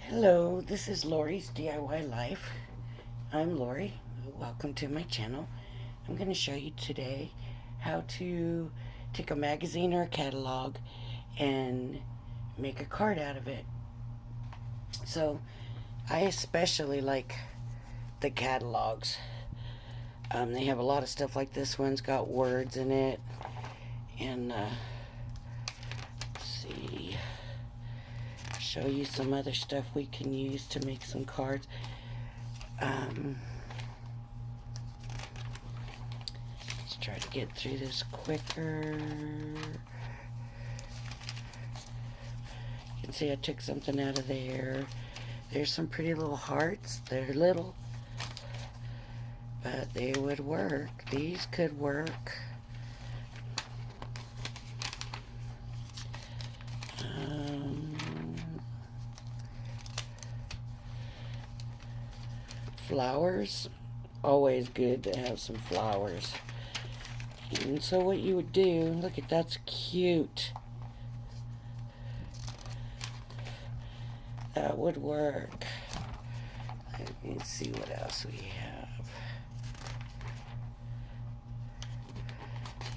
Hello, this is Lori's DIY Life. I'm Lori. Welcome to my channel. I'm going to show you today how to take a magazine or a catalog and make a card out of it. So, I especially like the catalogs. They have a lot of stuff like this one's got words in it. And, let's see, show you some other stuff we can use to make some cards. Let's try to get through this quicker. You can see I took something out of there. There's some pretty little hearts. They're little, but they would work. These could work. Flowers, always good to have some flowers. And so what you would do, look at that's cute. That would work. Let me see what else we have.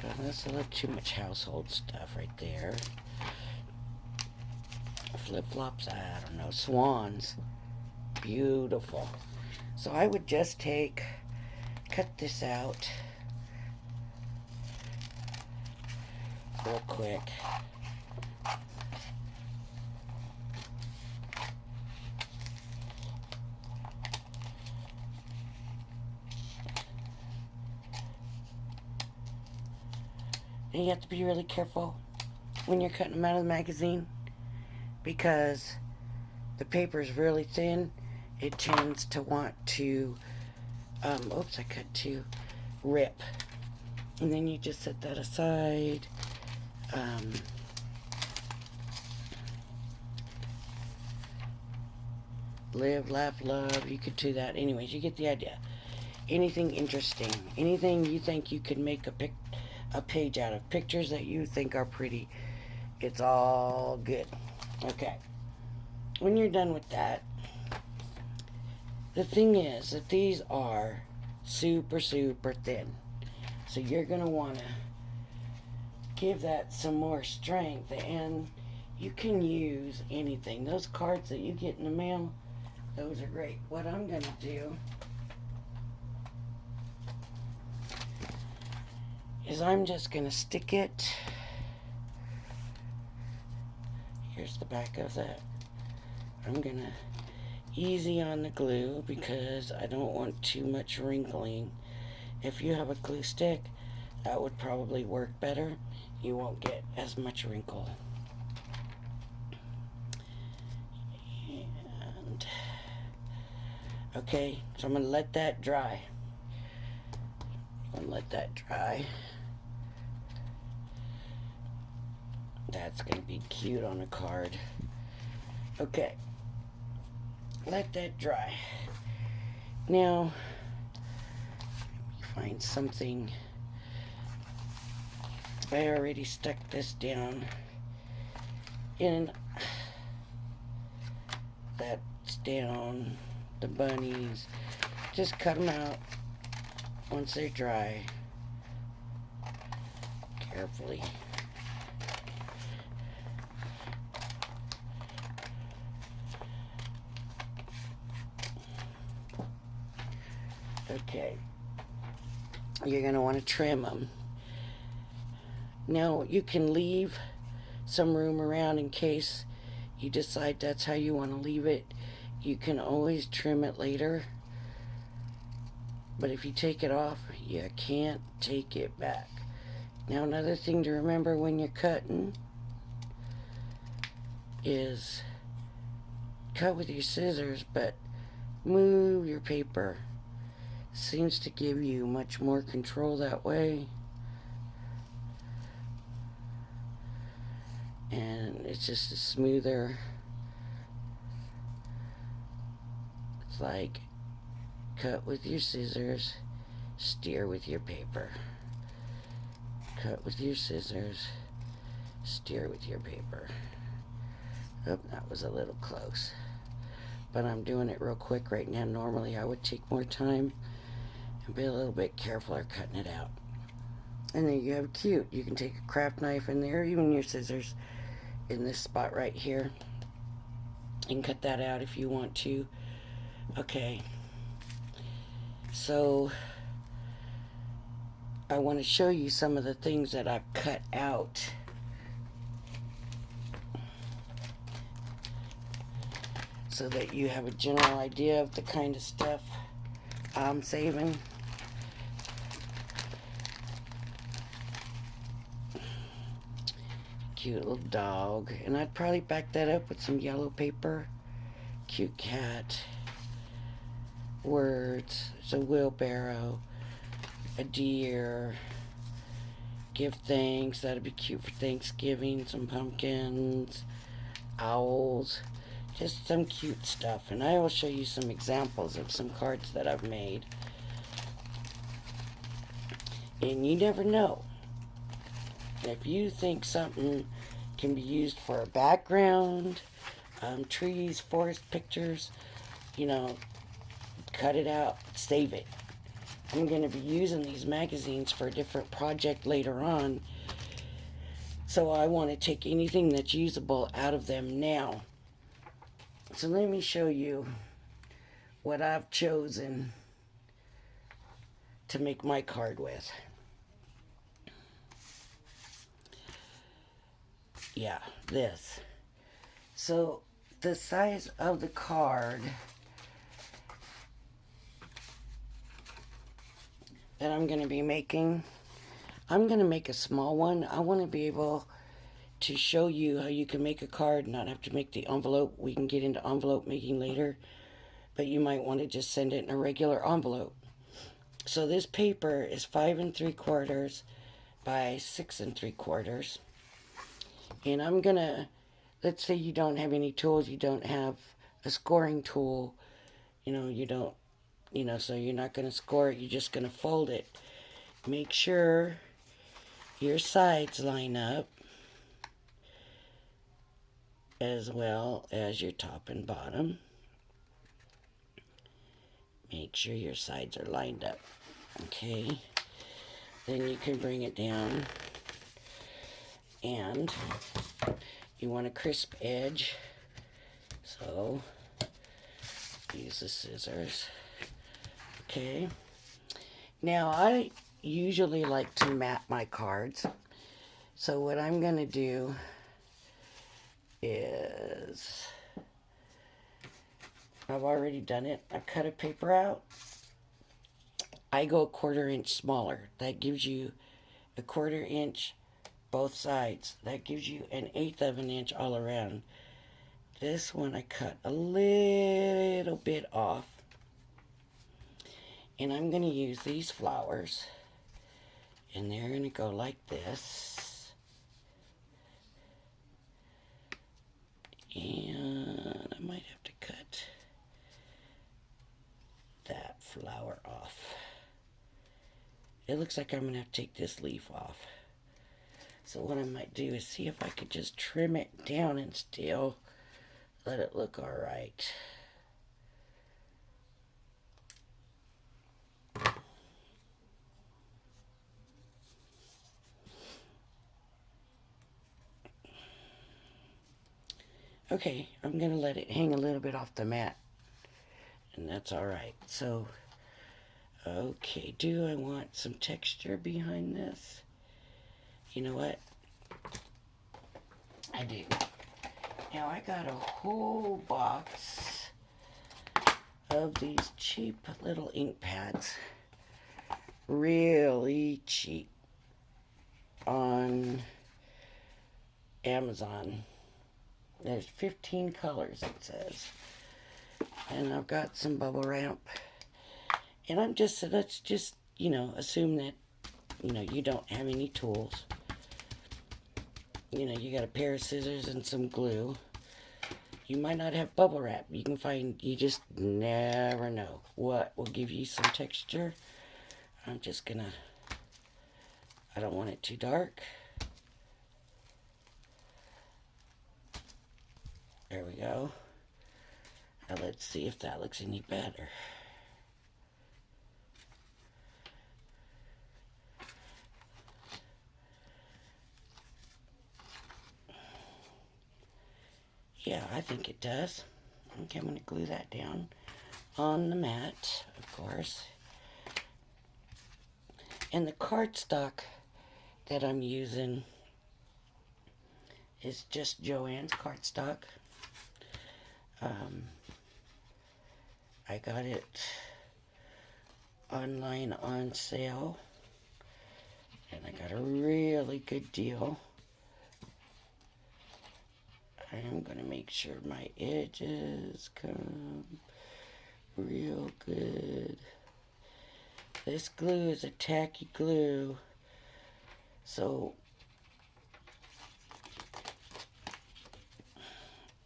Oh, that's a little too much household stuff right there. Flip-flops, I don't know. Swans, beautiful. So I would just cut this out real quick. And you have to be really careful when you're cutting them out of the magazine because the paper is really thin. It tends to want to, oops, I cut to rip. And then you just set that aside. Live, laugh, love. You could do that. Anyways, you get the idea. Anything interesting. Anything you think you could make a page out of. Pictures that you think are pretty. It's all good. Okay. When you're done with that, the thing is that these are super, super thin. So you're going to want to give that some more strength. And you can use anything. Those cards that you get in the mail, those are great. What I'm going to do is I'm just going to stick it. Here's the back of that. I'm going to easy on the glue because I don't want too much wrinkling. If you have a glue stick, that would probably work better. You won't get as much wrinkle. And okay, so I'm going to let that dry. I'm going to let that dry. That's going to be cute on a card. Okay. Let that dry. Now, let me find something. I already stuck this down in. That's down. The bunnies. Just cut them out once they're dry. Carefully. Okay, you're going to want to trim them. Now, you can leave some room around in case you decide that's how you want to leave it. You can always trim it later. But if you take it off, you can't take it back. Now, another thing to remember when you're cutting is cut with your scissors, but move your paper. Seems to give you much more control that way. And it's just a smoother. It's like cut with your scissors, steer with your paper. Cut with your scissors, steer with your paper. Oh, that was a little close. but I'm doing it real quick right now. Normally I would take more time and be a little bit careful cutting it out. And then you have cute. You can take a craft knife in there, even your scissors in this spot right here. You can cut that out if you want to. Okay. So I want to show you some of the things that I've cut out. So that you have a general idea of the kind of stuff I'm saving. Cute little dog. And I'd probably back that up with some yellow paper. Cute cat. Words. There's a wheelbarrow. A deer. Give thanks. That'd be cute for Thanksgiving. Some pumpkins. Owls. Just some cute stuff. And I will show you some examples of some cards that I've made. And you never know. If you think something can be used for a background, trees, forest pictures, you know, cut it out, save it. I'm going to be using these magazines for a different project later on. So I want to take anything that's usable out of them now. So let me show you what I've chosen to make my card with. Yeah, this. So the size of the card that I'm going to be making, I'm going to make a small one. I want to be able to show you how you can make a card, not have to make the envelope. We can get into envelope making later, but you might want to just send it in a regular envelope. So this paper is 5 3/4 by 6 3/4. And I'm gonna, let's say you don't have any tools, you don't have a scoring tool, you don't, so you're not gonna score it, you're just gonna fold it. Make sure your sides line up as well as your top and bottom. Make sure your sides are lined up. Okay. Then you can bring it down. And you want a crisp edge. So use the scissors. Okay. Now I usually like to mat my cards. So what I'm going to do is, I've already done it. I cut a paper out. I go 1/4 inch smaller. That gives you a 1/4 inch both sides. That gives you an 1/8 of an inch all around. This one I cut a little bit off. And I'm going to use these flowers. And they're going to go like this. And I might have to cut that flower off. It looks like I'm going to have to take this leaf off. So what I might do is see if I could just trim it down and still let it look all right. Okay, I'm going to let it hang a little bit off the mat. And that's all right. So, okay, do I want some texture behind this? You know what? I do. Now I got a whole box of these cheap little ink pads. Really cheap on Amazon. There's 15 colors, it says. And I've got some bubble wrap. And let's just, assume that, you don't have any tools. You got a pair of scissors and some glue. You might not have bubble wrap. You just never know what will give you some texture. I don't want it too dark. There we go. Let's see if that looks any better. Yeah, I think it does. Okay, I'm going to glue that down on the mat, of course. And the cardstock that I'm using is just Joann's cardstock. I got it online on sale, and I got a really good deal. I am going to make sure my edges come real good. This glue is a tacky glue, so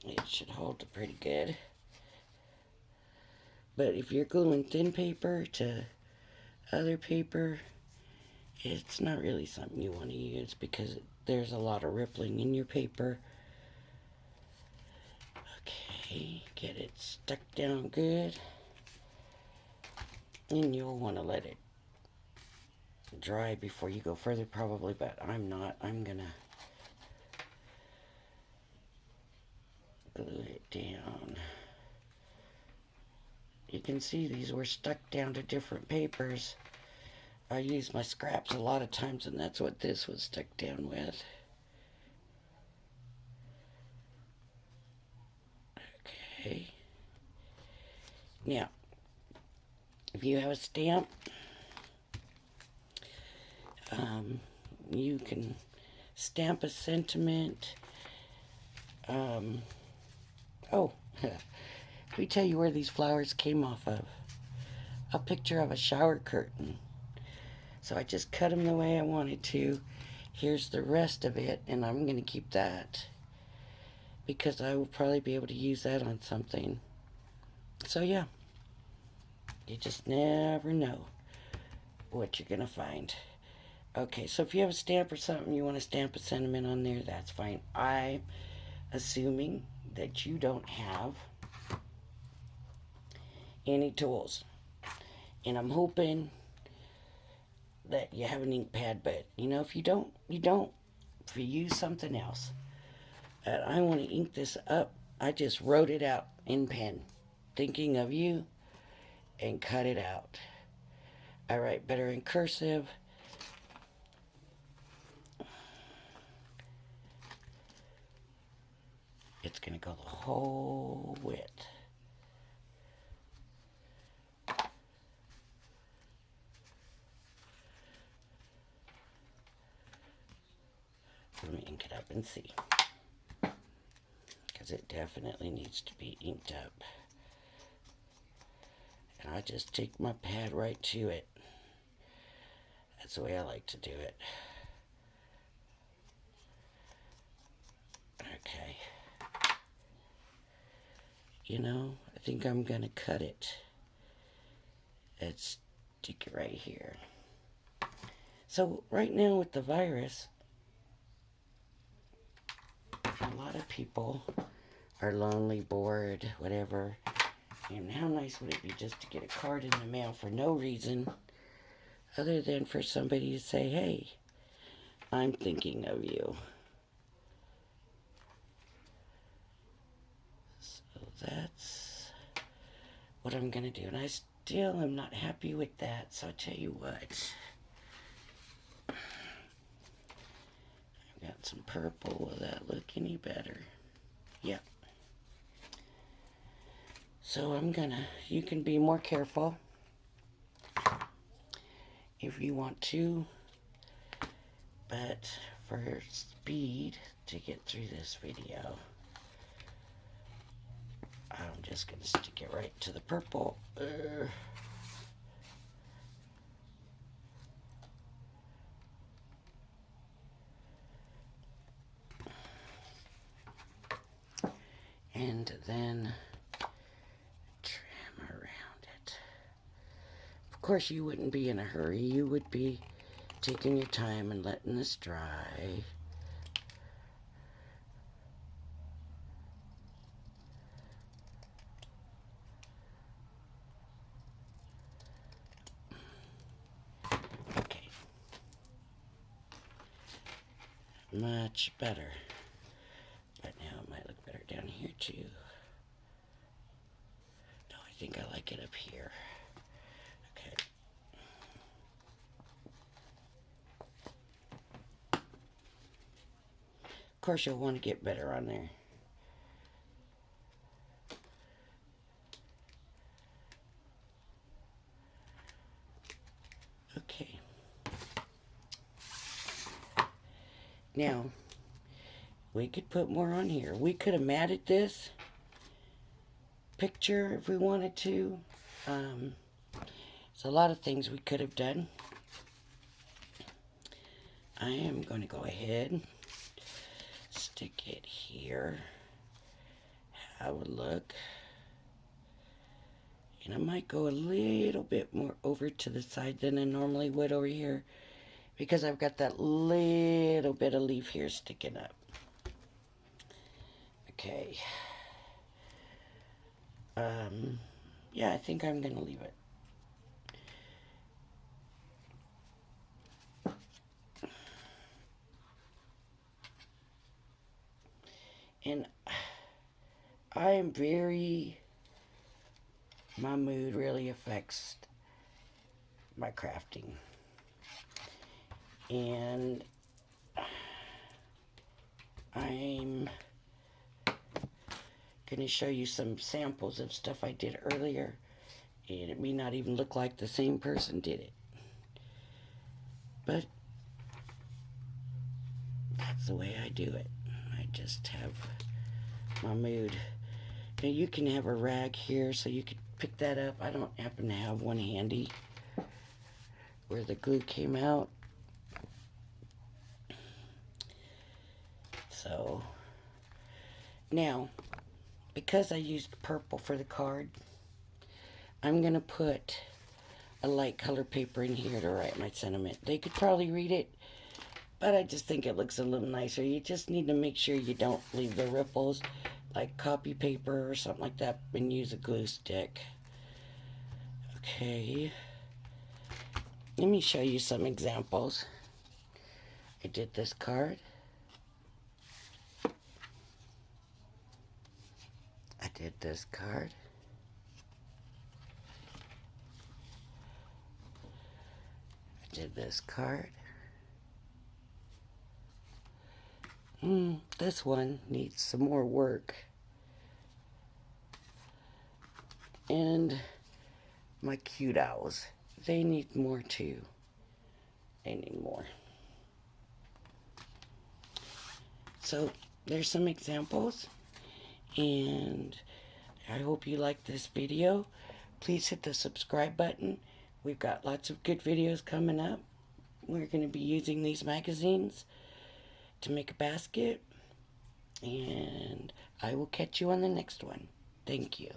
it should hold it pretty good. But if you're gluing thin paper to other paper, it's not really something you want to use because there's a lot of rippling in your paper. Okay, get it stuck down good. And you'll want to let it dry before you go further probably, but I'm not. I'm gonna glue it down. You can see these were stuck down to different papers. I use my scraps a lot of times, and that's what this was stuck down with. Okay. Now, if you have a stamp, you can stamp a sentiment. Oh, let me tell you where these flowers came off of. A picture of a shower curtain. So I just cut them the way I wanted to. Here's the rest of it, and I'm going to keep that because I will probably be able to use that on something. So yeah, you just never know what you're going to find. Okay, so if you have a stamp or something, you want to stamp a sentiment on there, that's fine. I'm assuming that you don't have any tools. And I'm hoping that you have an ink pad, but you know, if you don't, you don't. If you use something else. And I want to ink this up. I just wrote it out in pen, thinking of you, and cut it out. I write better in cursive. It's going to go the whole width. Let me ink it up and see. Because it definitely needs to be inked up. And I just take my pad right to it. That's the way I like to do it. Okay. You know, I think I'm going to cut it. Let's stick it right here. So right now with the virus, a lot of people are lonely, bored, whatever. And how nice would it be just to get a card in the mail for no reason other than for somebody to say, hey, I'm thinking of you. So that's what I'm going to do. And I still am not happy with that. So I'll tell you what. I've got some purple. Will that look any better? Yep. So I'm gonna, you can be more careful if you want to, but for speed to get through this video, I'm just gonna stick it right to the purple. And then trim around it. Of course, you wouldn't be in a hurry. You would be taking your time and letting this dry. Much better. But now it might look better down here too. No, I think I like it up here. Okay. Of course, you'll want to get better on there. Okay. Now, we could put more on here. We could have matted this picture if we wanted to. There's a lot of things we could have done. I am going to go ahead, stick it here, have a look. And I might go a little bit more over to the side than I normally would over here, because I've got that little bit of leaf here sticking up. Okay. Yeah, I think I'm going to leave it. And I am my mood really affects my crafting. And I'm going to show you some samples of stuff I did earlier, and it may not even look like the same person did it, but that's the way I do it. I just have my mood. Now you can have a rag here so you could pick that up. I don't happen to have one handy where the glue came out, so now, because I used purple for the card, I'm going to put a light color paper in here to write my sentiment. They could probably read it, but I just think it looks a little nicer. You just need to make sure you don't leave the ripples, like copy paper or something like that, and use a glue stick. Okay. Let me show you some examples. I did this card. I did this card. I did this card. This one needs some more work. And my cute owls, they need more too. They need more. So there's some examples, and I hope you like this video. Please hit the subscribe button. We've got lots of good videos coming up. We're going to be using these magazines to make a basket, and I will catch you on the next one. Thank you.